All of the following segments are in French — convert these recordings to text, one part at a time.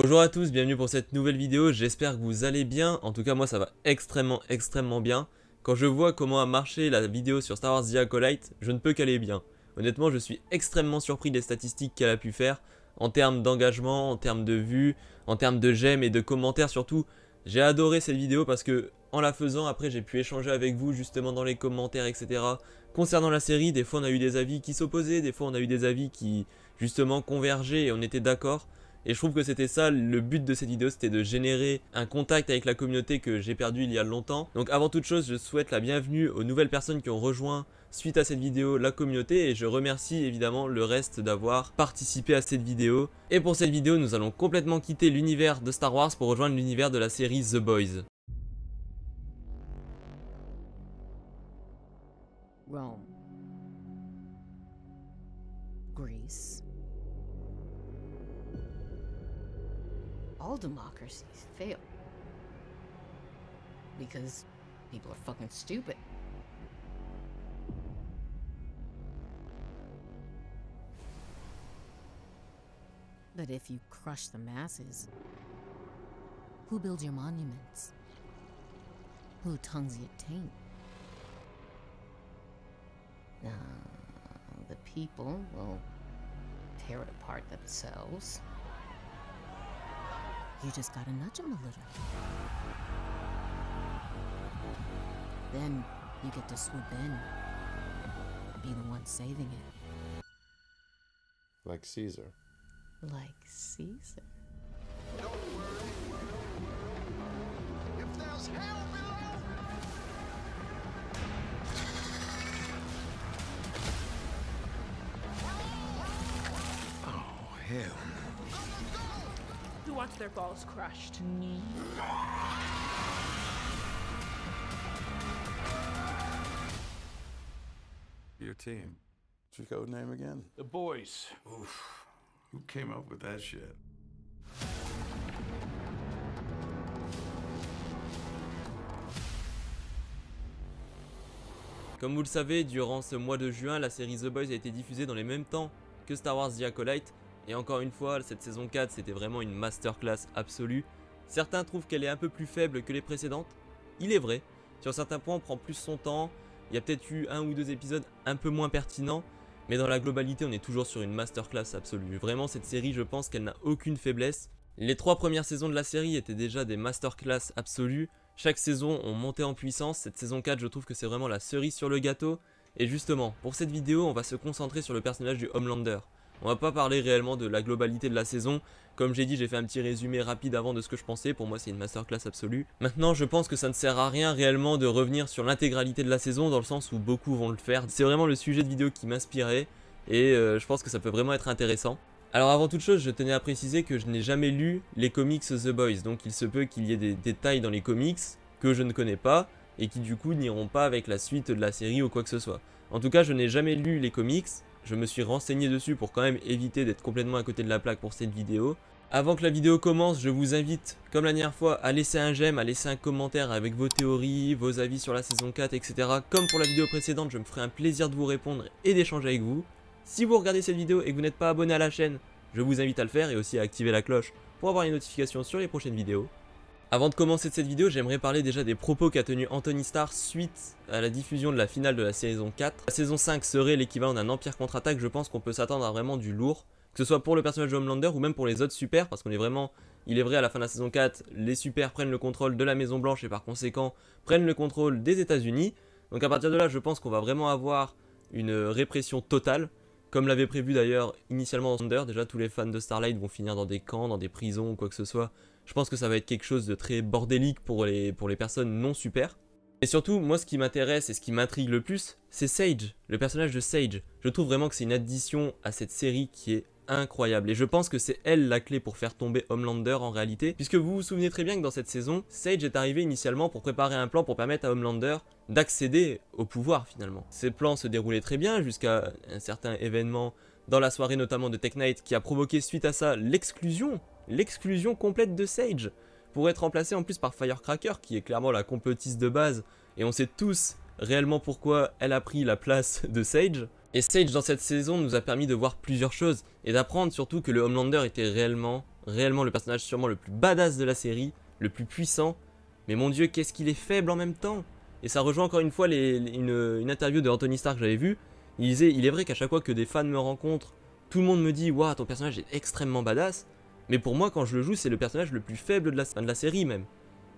Bonjour à tous, bienvenue pour cette nouvelle vidéo, j'espère que vous allez bien. En tout cas moi ça va extrêmement bien. Quand je vois comment a marché la vidéo sur Star Wars The Acolyte, je ne peux qu'aller bien. Honnêtement je suis extrêmement surpris des statistiques qu'elle a pu faire, en termes d'engagement, en termes de vues, en termes de j'aime et de commentaires surtout. J'ai adoré cette vidéo parce que en la faisant après j'ai pu échanger avec vous justement dans les commentaires etc. Concernant la série, des fois on a eu des avis qui s'opposaient, des fois on a eu des avis qui justement convergeaient et on était d'accord. Et je trouve que c'était ça le but de cette vidéo, c'était de générer un contact avec la communauté que j'ai perdu il y a longtemps. Donc avant toute chose, je souhaite la bienvenue aux nouvelles personnes qui ont rejoint suite à cette vidéo la communauté. Et je remercie évidemment le reste d'avoir participé à cette vidéo. Et pour cette vidéo, nous allons complètement quitter l'univers de Star Wars pour rejoindre l'univers de la série The Boys. Rome, Greece. All democracies fail because people are fucking stupid. But if you crush the masses, who builds your monuments? Who tongues your taint? The people will tear it apart themselves. You just gotta nudge them a little. Then you get to swoop in and be the one saving it. Like Caesar. Like Caesar. Don't worry. If there's hell below. Oh, hell. Who wants their balls crushed? Me? Your team. What's your code name again? The boys. Oof. Who came up with that shit? Comme vous le savez, durant ce mois de juin, la série The Boys a été diffusée dans les mêmes temps que Star Wars The Acolyte. Et encore une fois, cette saison 4, c'était vraiment une masterclass absolue. Certains trouvent qu'elle est un peu plus faible que les précédentes. Il est vrai, sur certains points on prend plus son temps. Il y a peut-être eu un ou deux épisodes un peu moins pertinents. Mais dans la globalité, on est toujours sur une masterclass absolue. Vraiment, cette série, je pense qu'elle n'a aucune faiblesse. Les 3 premières saisons de la série étaient déjà des masterclass absolues. Chaque saison, on montait en puissance. Cette saison 4, je trouve que c'est vraiment la cerise sur le gâteau. Et justement, pour cette vidéo, on va se concentrer sur le personnage du Homelander. On va pas parler réellement de la globalité de la saison. Comme j'ai dit, j'ai fait un petit résumé rapide avant de ce que je pensais. Pour moi, c'est une masterclass absolue. Maintenant, je pense que ça ne sert à rien réellement de revenir sur l'intégralité de la saison, dans le sens où beaucoup vont le faire. C'est vraiment le sujet de vidéo qui m'inspirait. Et je pense que ça peut vraiment être intéressant. Alors avant toute chose, je tenais à préciser que je n'ai jamais lu les comics The Boys. Donc il se peut qu'il y ait des détails dans les comics que je ne connais pas. Et qui du coup n'iront pas avec la suite de la série ou quoi que ce soit. En tout cas, je n'ai jamais lu les comics. Je me suis renseigné dessus pour quand même éviter d'être complètement à côté de la plaque pour cette vidéo. Avant que la vidéo commence, je vous invite, comme la dernière fois, à laisser un j'aime, à laisser un commentaire avec vos théories, vos avis sur la saison 4, etc. Comme pour la vidéo précédente, je me ferai un plaisir de vous répondre et d'échanger avec vous. Si vous regardez cette vidéo et que vous n'êtes pas abonné à la chaîne, je vous invite à le faire et aussi à activer la cloche pour avoir les notifications sur les prochaines vidéos. Avant de commencer cette vidéo, j'aimerais parler déjà des propos qu'a tenus Anthony Starr suite à la diffusion de la finale de la saison 4. La saison 5 serait l'équivalent d'un Empire contre-attaque, je pense qu'on peut s'attendre à vraiment du lourd. Que ce soit pour le personnage de Homelander ou même pour les autres super, parce qu'on est vraiment... Il est vrai, à la fin de la saison 4, les super prennent le contrôle de la Maison Blanche et par conséquent prennent le contrôle des États-Unis. Donc à partir de là, je pense qu'on va vraiment avoir une répression totale. Comme l'avait prévu d'ailleurs initialement dans Thunder, déjà tous les fans de Starlight vont finir dans des camps, dans des prisons ou quoi que ce soit. Je pense que ça va être quelque chose de très bordélique pour les personnes non super. Et surtout, moi ce qui m'intéresse et ce qui m'intrigue le plus, c'est Sage, le personnage de Sage. Je trouve vraiment que c'est une addition à cette série qui est incroyable. Et je pense que c'est elle la clé pour faire tomber Homelander en réalité. Puisque vous vous souvenez très bien que dans cette saison, Sage est arrivé initialement pour préparer un plan pour permettre à Homelander d'accéder au pouvoir finalement. Ces plans se déroulaient très bien jusqu'à un certain événement dans la soirée notamment de Tech Knight qui a provoqué suite à ça l'exclusion complète de Sage. Pour être remplacé en plus par Firecracker qui est clairement la complotiste de base. Et on sait tous réellement pourquoi elle a pris la place de Sage. Et Sage dans cette saison nous a permis de voir plusieurs choses et d'apprendre surtout que le Homelander était réellement réellement le personnage sûrement le plus badass de la série, le plus puissant, mais mon dieu, qu'est-ce qu'il est faible en même temps. Et ça rejoint encore une fois une interview de Anthony Stark que j'avais vue. Il disait, il est vrai qu'à chaque fois que des fans me rencontrent, tout le monde me dit, waouh, ton personnage est extrêmement badass, mais pour moi, quand je le joue, c'est le personnage le plus faible de la série même.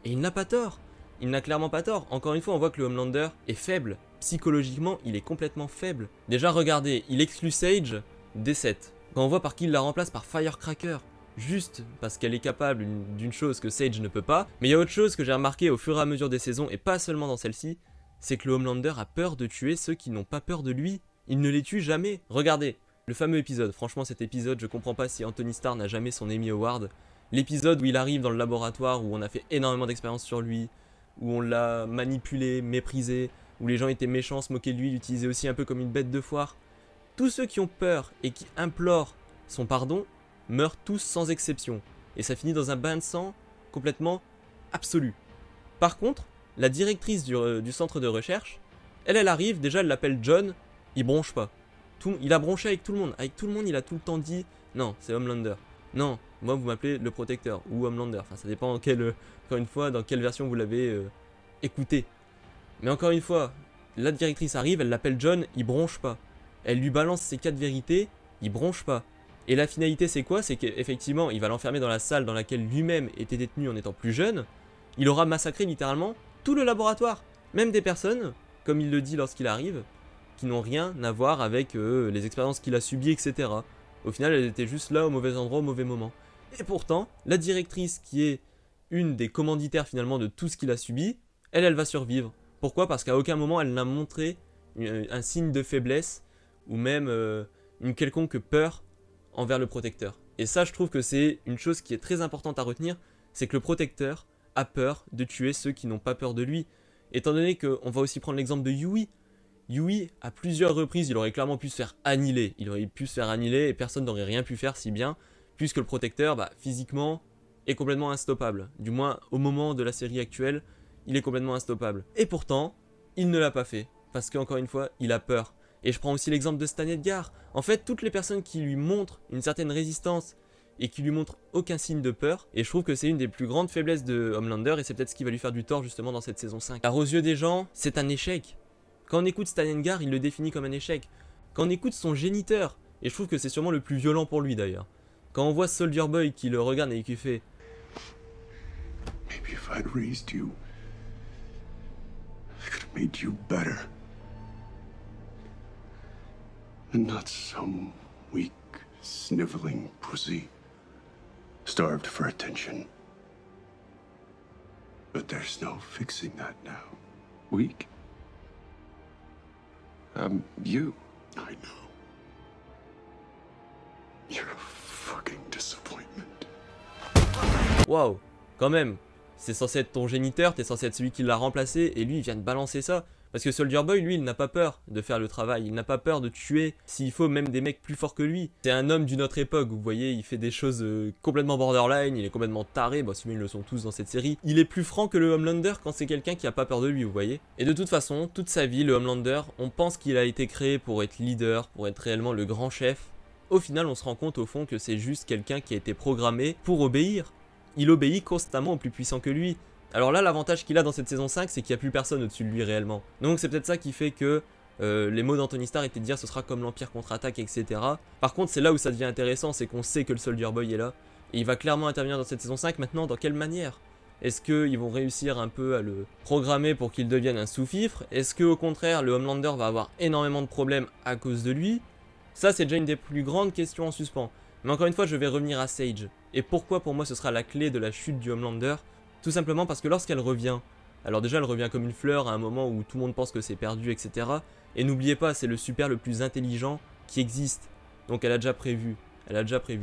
Et il n'a pas tort. Il n'a clairement pas tort. Encore une fois, on voit que le Homelander est faible. Psychologiquement, il est complètement faible. Déjà, regardez, il exclut Sage des 7. Quand on voit par qui il la remplace, par Firecracker. Juste parce qu'elle est capable d'une chose que Sage ne peut pas. Mais il y a autre chose que j'ai remarqué au fur et à mesure des saisons, et pas seulement dans celle-ci, c'est que le Homelander a peur de tuer ceux qui n'ont pas peur de lui. Il ne les tue jamais. Regardez, le fameux épisode. Franchement, cet épisode, je comprends pas si Anthony Starr n'a jamais son Emmy Award. L'épisode où il arrive dans le laboratoire, où on a fait énormément d'expériences sur lui, où on l'a manipulé, méprisé, où les gens étaient méchants, se moquaient de lui, l'utilisaient aussi un peu comme une bête de foire. Tous ceux qui ont peur et qui implorent son pardon meurent tous sans exception. Et ça finit dans un bain de sang complètement absolu. Par contre, la directrice du centre de recherche, elle arrive, déjà elle l'appelle John, il bronche pas. Il a bronché avec tout le monde. Avec tout le monde, il a tout le temps dit « Non, c'est Homelander. Non, moi vous m'appelez le Protecteur ou Homelander. » Enfin, ça dépend encore une fois, dans quelle version vous l'avez écouté. Mais encore une fois, la directrice arrive, elle l'appelle John, il bronche pas. Elle lui balance ses 4 vérités, il bronche pas. Et la finalité c'est quoi? C'est qu'effectivement, il va l'enfermer dans la salle dans laquelle lui-même était détenu en étant plus jeune. Il aura massacré littéralement tout le laboratoire. Même des personnes, comme il le dit lorsqu'il arrive, qui n'ont rien à voir avec les expériences qu'il a subies, etc. Au final, elle était juste là au mauvais endroit, au mauvais moment. Et pourtant, la directrice, qui est une des commanditaires finalement de tout ce qu'il a subi, elle va survivre. Pourquoi? Parce qu'à aucun moment, elle n'a montré un signe de faiblesse, ou même une quelconque peur envers le Protecteur. Et ça, je trouve que c'est une chose qui est très importante à retenir, c'est que le Protecteur a peur de tuer ceux qui n'ont pas peur de lui. Étant donné qu'on va aussi prendre l'exemple de Yui. Yui, à plusieurs reprises, il aurait clairement pu se faire annihiler. Il aurait pu se faire annihiler et personne n'aurait rien pu faire si bien, puisque le Protecteur, physiquement, est complètement instoppable. Du moins, au moment de la série actuelle, il est complètement instoppable. Et pourtant, il ne l'a pas fait, parce qu'encore une fois, il a peur. Et je prends aussi l'exemple de Stan Edgar. En fait, toutes les personnes qui lui montrent une certaine résistance et qui lui montrent aucun signe de peur, et je trouve que c'est une des plus grandes faiblesses de Homelander, et c'est peut-être ce qui va lui faire du tort justement dans cette saison 5. Car aux yeux des gens, c'est un échec. Quand on écoute Stan Edgar, il le définit comme un échec. Quand on écoute son géniteur, et je trouve que c'est sûrement le plus violent pour lui d'ailleurs, quand on voit Soldier Boy qui le regarde et qui fait « Maybe if I'd raised you, I could have made you better. And not some weak, sniveling pussy, starved for attention. But there's no fixing that now. Weak? You. I know. You're a fucking disappointment. » Waouh, quand même, c'est censé être ton géniteur, t'es censé être celui qui l'a remplacé, et lui il vient de balancer ça. Parce que Soldier Boy, lui, il n'a pas peur de faire le travail, il n'a pas peur de tuer, s'il faut, même des mecs plus forts que lui. C'est un homme d'une autre époque, vous voyez, il fait des choses complètement borderline, il est complètement taré, sinon ils le sont tous dans cette série. Il est plus franc que le Homelander quand c'est quelqu'un qui a pas peur de lui, vous voyez. Et de toute façon, toute sa vie, le Homelander, on pense qu'il a été créé pour être leader, pour être réellement le grand chef. Au final, on se rend compte au fond que c'est juste quelqu'un qui a été programmé pour obéir. Il obéit constamment au plus puissant que lui. Alors là, l'avantage qu'il a dans cette saison 5, c'est qu'il n'y a plus personne au-dessus de lui réellement. Donc c'est peut-être ça qui fait que les mots d'Anthony Starr étaient de dire ce sera comme l'Empire contre-attaque, etc. Par contre, c'est là où ça devient intéressant, c'est qu'on sait que le Soldier Boy est là. Et il va clairement intervenir dans cette saison 5. Maintenant, dans quelle manière? Est-ce qu'ils vont réussir un peu à le programmer pour qu'il devienne un sous-fifre? Est-ce qu'au contraire, le Homelander va avoir énormément de problèmes à cause de lui? Ça, c'est déjà une des plus grandes questions en suspens. Mais encore une fois, je vais revenir à Sage. Et pourquoi pour moi ce sera la clé de la chute du Homelander? Tout simplement parce que lorsqu'elle revient, alors déjà elle revient comme une fleur à un moment où tout le monde pense que c'est perdu, etc. Et n'oubliez pas, c'est le super le plus intelligent qui existe. Donc elle a déjà prévu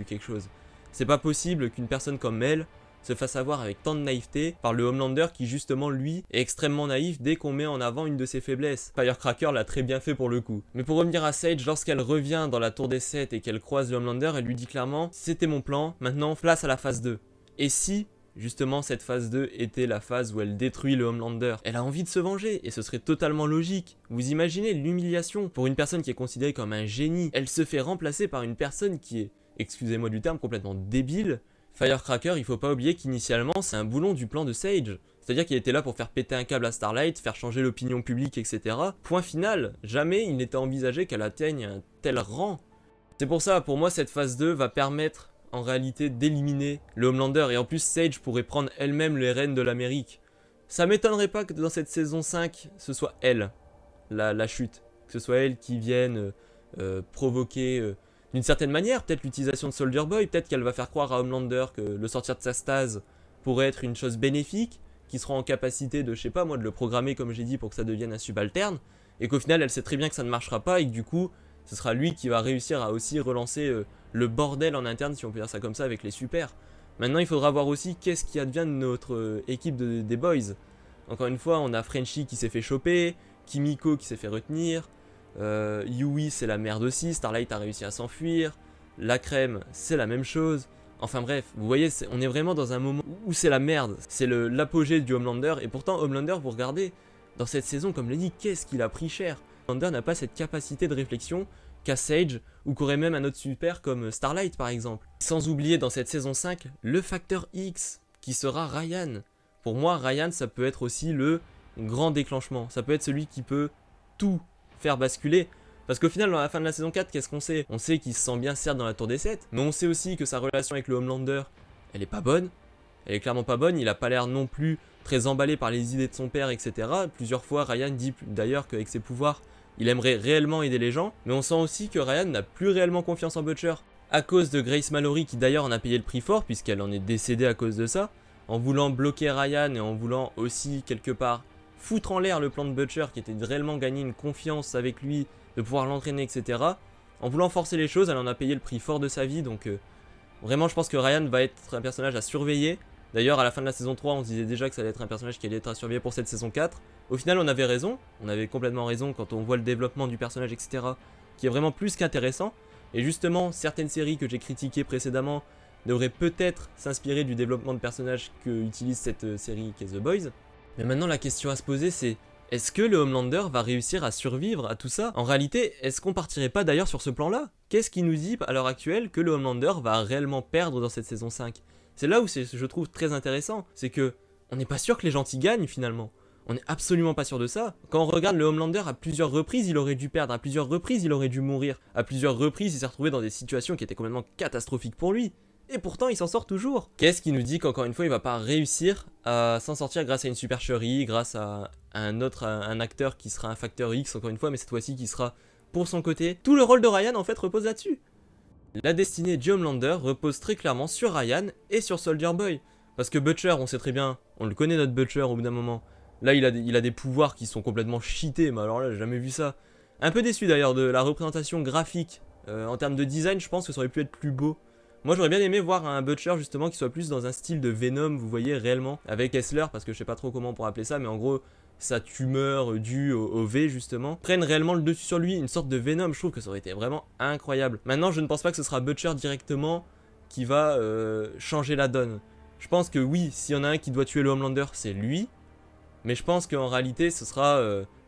quelque chose. C'est pas possible qu'une personne comme elle se fasse avoir avec tant de naïveté par le Homelander qui justement lui est extrêmement naïf dès qu'on met en avant une de ses faiblesses. Firecracker l'a très bien fait pour le coup. Mais pour revenir à Sage, lorsqu'elle revient dans la tour des 7 et qu'elle croise le Homelander, elle lui dit clairement « C'était mon plan, maintenant place à la phase 2 ». Et si justement cette phase 2 était la phase où elle détruit le Homelander, elle a envie de se venger et ce serait totalement logique. Vous imaginez l'humiliation pour une personne qui est considérée comme un génie. Elle se fait remplacer par une personne qui est, excusez-moi du terme, complètement débile. Firecracker, il faut pas oublier qu'initialement c'est un boulon du plan de Sage. C'est-à-dire qu'il était là pour faire péter un câble à Starlight, faire changer l'opinion publique, etc. Point final, jamais il n'était envisagé qu'elle atteigne un tel rang. C'est pour ça, pour moi, cette phase 2 va permettre en réalité d'éliminer le Homelander. Et en plus, Sage pourrait prendre elle-même les rênes de l'Amérique. Ça m'étonnerait pas que dans cette saison 5, ce soit elle, la chute. Que ce soit elle qui vienne provoquer, d'une certaine manière, peut-être l'utilisation de Soldier Boy. Peut-être qu'elle va faire croire à Homelander que le sortir de sa stase pourrait être une chose bénéfique, qui sera en capacité de, je sais pas moi, de le programmer comme j'ai dit pour que ça devienne un subalterne. Et qu'au final, elle sait très bien que ça ne marchera pas et que du coup, ce sera lui qui va réussir à aussi relancer le bordel en interne, si on peut dire ça comme ça, avec les super. Maintenant, il faudra voir aussi qu'est-ce qui advient de notre équipe des boys. Encore une fois, on a Frenchie qui s'est fait choper, Kimiko qui s'est fait retenir, Yui c'est la merde aussi, Starlight a réussi à s'enfuir, la crème c'est la même chose. Enfin bref, vous voyez, on est vraiment dans un moment où c'est la merde, c'est l'apogée du Homelander. Et pourtant, Homelander, vous regardez, dans cette saison, comme je l'ai dit, qu'est-ce qu'il a pris cher. Homelander n'a pas cette capacité de réflexion qu'a Sage, ou qu'aurait même un autre super comme Starlight par exemple. Sans oublier dans cette saison 5, le facteur X, qui sera Ryan. Pour moi, Ryan, ça peut être aussi le grand déclenchement. Ça peut être celui qui peut tout faire basculer. Parce qu'au final, dans la fin de la saison 4, qu'est-ce qu'on sait? On sait qu'il se sent bien certes dans la tour des 7, mais on sait aussi que sa relation avec le Homelander, elle est pas bonne. Elle est clairement pas bonne, il a pas l'air non plus très emballé par les idées de son père, etc. Plusieurs fois, Ryan dit d'ailleurs qu'avec ses pouvoirs, il aimerait réellement aider les gens, mais on sent aussi que Ryan n'a plus réellement confiance en Butcher, à cause de Grace Mallory, qui d'ailleurs en a payé le prix fort, puisqu'elle en est décédée à cause de ça, en voulant bloquer Ryan et en voulant aussi, quelque part, foutre en l'air le plan de Butcher, qui était de réellement gagner une confiance avec lui, de pouvoir l'entraîner, etc. En voulant forcer les choses, elle en a payé le prix fort de sa vie, donc vraiment je pense que Ryan va être un personnage à surveiller. D'ailleurs, à la fin de la saison 3, on se disait déjà que ça allait être un personnage qui allait être à surveiller pour cette saison 4. Au final, on avait raison. On avait complètement raison quand on voit le développement du personnage, etc. qui est vraiment plus qu'intéressant. Et justement, certaines séries que j'ai critiquées précédemment devraient peut-être s'inspirer du développement de personnages que utilise cette série qui est The Boys. Mais maintenant, la question à se poser, c'est est-ce que le Homelander va réussir à survivre à tout ça? En réalité, est-ce qu'on partirait pas d'ailleurs sur ce plan-là? Qu'est-ce qui nous dit à l'heure actuelle que le Homelander va réellement perdre dans cette saison 5? C'est là où je trouve très intéressant, c'est que on n'est pas sûr que les gentils gagnent finalement. On n'est absolument pas sûr de ça. Quand on regarde le Homelander, à plusieurs reprises il aurait dû perdre, à plusieurs reprises il aurait dû mourir, à plusieurs reprises il s'est retrouvé dans des situations qui étaient complètement catastrophiques pour lui. Et pourtant il s'en sort toujours. Qu'est-ce qui nous dit qu'encore une fois il va pas réussir à s'en sortir grâce à une supercherie, grâce à un acteur qui sera un facteur X encore une fois, mais cette fois-ci qui sera pour son côté. Tout le rôle de Ryan en fait repose là-dessus. La destinée du Homelander repose très clairement sur Ryan et sur Soldier Boy. Parce que Butcher, on sait très bien, on le connaît notre Butcher au bout d'un moment. Là il a des pouvoirs qui sont complètement cheatés, mais alors là j'ai jamais vu ça. Un peu déçu d'ailleurs de la représentation graphique. En termes de design, je pense que ça aurait pu être plus beau. Moi j'aurais bien aimé voir un Butcher justement qui soit plus dans un style de Venom, vous voyez réellement, avec Kessler, parce que je sais pas trop comment on pourrait appeler ça, mais en gros sa tumeur due au V justement, prenne réellement le dessus sur lui, une sorte de Venom. Je trouve que ça aurait été vraiment incroyable. Maintenant je ne pense pas que ce sera Butcher directement qui va changer la donne. Je pense que oui, s'il y en a un qui doit tuer le Homelander, c'est lui, mais je pense qu'en réalité ce sera,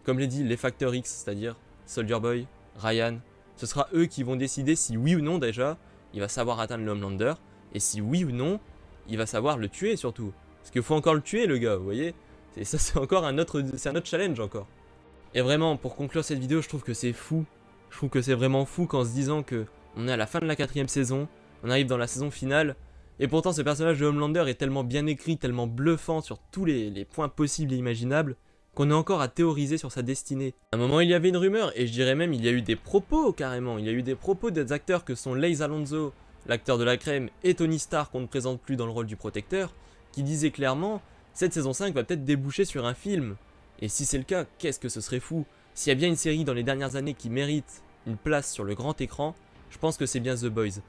comme je l'ai dit, les facteurs X, c'est-à-dire Soldier Boy, Ryan, ce sera eux qui vont décider si oui ou non déjà il va savoir atteindre le Homelander, et si oui ou non, il va savoir le tuer surtout. Parce qu'il faut encore le tuer le gars, vous voyez. Et ça c'est encore un autre challenge encore. Et vraiment, pour conclure cette vidéo, je trouve que c'est fou. Je trouve que c'est vraiment fou qu'en se disant que on est à la fin de la 4ème saison, on arrive dans la saison finale, et pourtant ce personnage de Homelander est tellement bien écrit, tellement bluffant sur tous les points possibles et imaginables, qu'on est encore à théoriser sur sa destinée. À un moment il y avait une rumeur, et je dirais même il y a eu des propos carrément, il y a eu des propos des acteurs que sont Lace Alonso, l'acteur de la crème, et Tony Stark qu'on ne présente plus dans le rôle du protecteur, qui disaient clairement, cette saison 5 va peut-être déboucher sur un film. Et si c'est le cas, qu'est-ce que ce serait fou? S'il y a bien une série dans les dernières années qui mérite une place sur le grand écran, je pense que c'est bien The Boys.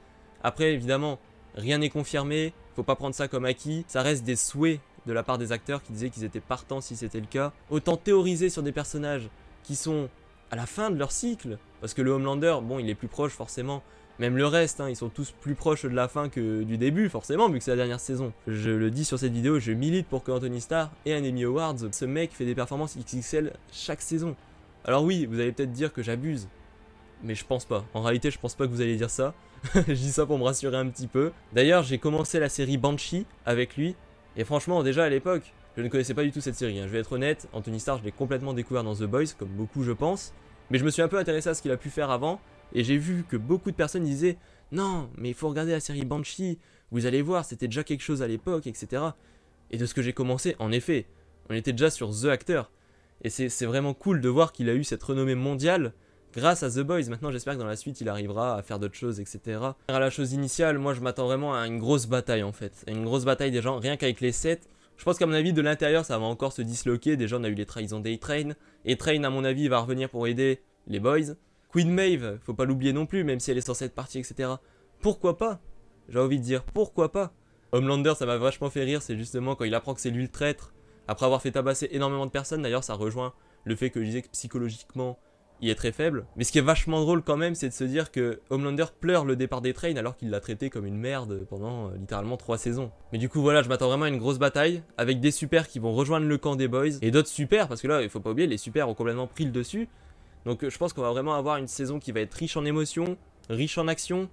Après évidemment, rien n'est confirmé, faut pas prendre ça comme acquis, ça reste des souhaits de la part des acteurs qui disaient qu'ils étaient partants si c'était le cas. Autant théoriser sur des personnages qui sont à la fin de leur cycle, parce que le Homelander, bon il est plus proche forcément, même le reste, hein, ils sont tous plus proches de la fin que du début forcément, vu que c'est la dernière saison. Je le dis sur cette vidéo, je milite pour que Anthony Starr ait un Emmy Awards. Ce mec fait des performances XXL chaque saison. Alors oui, vous allez peut-être dire que j'abuse, mais je pense pas. En réalité, je pense pas que vous allez dire ça. Je dis ça pour me rassurer un petit peu. D'ailleurs, j'ai commencé la série Banshee avec lui. Et franchement, déjà à l'époque, je ne connaissais pas du tout cette série. Hein. Je vais être honnête, Anthony Starr, je l'ai complètement découvert dans The Boys, comme beaucoup je pense. Mais je me suis un peu intéressé à ce qu'il a pu faire avant. Et j'ai vu que beaucoup de personnes disaient « Non, mais il faut regarder la série Banshee. Vous allez voir, c'était déjà quelque chose à l'époque, etc. » Et de ce que j'ai commencé, en effet, on était déjà sur The Actor. Et c'est vraiment cool de voir qu'il a eu cette renommée mondiale grâce à The Boys. Maintenant, j'espère que dans la suite, il arrivera à faire d'autres choses, etc. À la chose initiale, moi, je m'attends vraiment à une grosse bataille, en fait. À une grosse bataille des gens, rien qu'avec les 7. Je pense qu'à mon avis, de l'intérieur, ça va encore se disloquer. Déjà, on a eu les trahisons d'A-Train. A-Train, à mon avis, va revenir pour aider les Boys. Queen Maeve, faut pas l'oublier non plus, même si elle est censée être partie, etc. Pourquoi pas? J'ai envie de dire, pourquoi pas? Homelander, ça m'a vachement fait rire, c'est justement quand il apprend que c'est lui le traître. Après avoir fait tabasser énormément de personnes, d'ailleurs ça rejoint le fait que je disais que psychologiquement il est très faible. Mais ce qui est vachement drôle quand même, c'est de se dire que Homelander pleure le départ d'A-Train alors qu'il l'a traité comme une merde pendant littéralement 3 saisons. Mais du coup voilà, je m'attends vraiment à une grosse bataille avec des supers qui vont rejoindre le camp des Boys et d'autres supers, parce que là il faut pas oublier, les supers ont complètement pris le dessus. Donc je pense qu'on va vraiment avoir une saison qui va être riche en émotions, riche en action.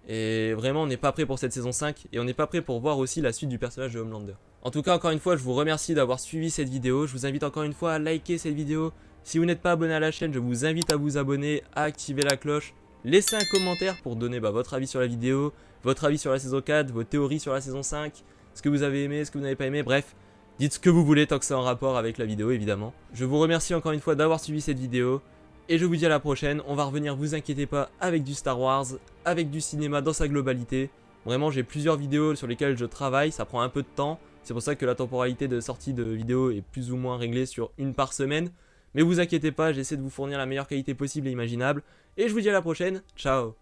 Et vraiment on n'est pas prêt pour cette saison 5 et on n'est pas prêt pour voir aussi la suite du personnage de Homelander. En tout cas encore une fois je vous remercie d'avoir suivi cette vidéo, je vous invite encore une fois à liker cette vidéo. Si vous n'êtes pas abonné à la chaîne, je vous invite à vous abonner, à activer la cloche, laissez un commentaire pour donner votre avis sur la vidéo, votre avis sur la saison 4, vos théories sur la saison 5, ce que vous avez aimé, ce que vous n'avez pas aimé, bref, dites ce que vous voulez tant que c'est en rapport avec la vidéo évidemment. Je vous remercie encore une fois d'avoir suivi cette vidéo. Et je vous dis à la prochaine, on va revenir, vous inquiétez pas, avec du Star Wars, avec du cinéma dans sa globalité. Vraiment, j'ai plusieurs vidéos sur lesquelles je travaille, ça prend un peu de temps. C'est pour ça que la temporalité de sortie de vidéos est plus ou moins réglée sur 1 par semaine. Mais vous inquiétez pas, j'essaie de vous fournir la meilleure qualité possible et imaginable. Et je vous dis à la prochaine, ciao!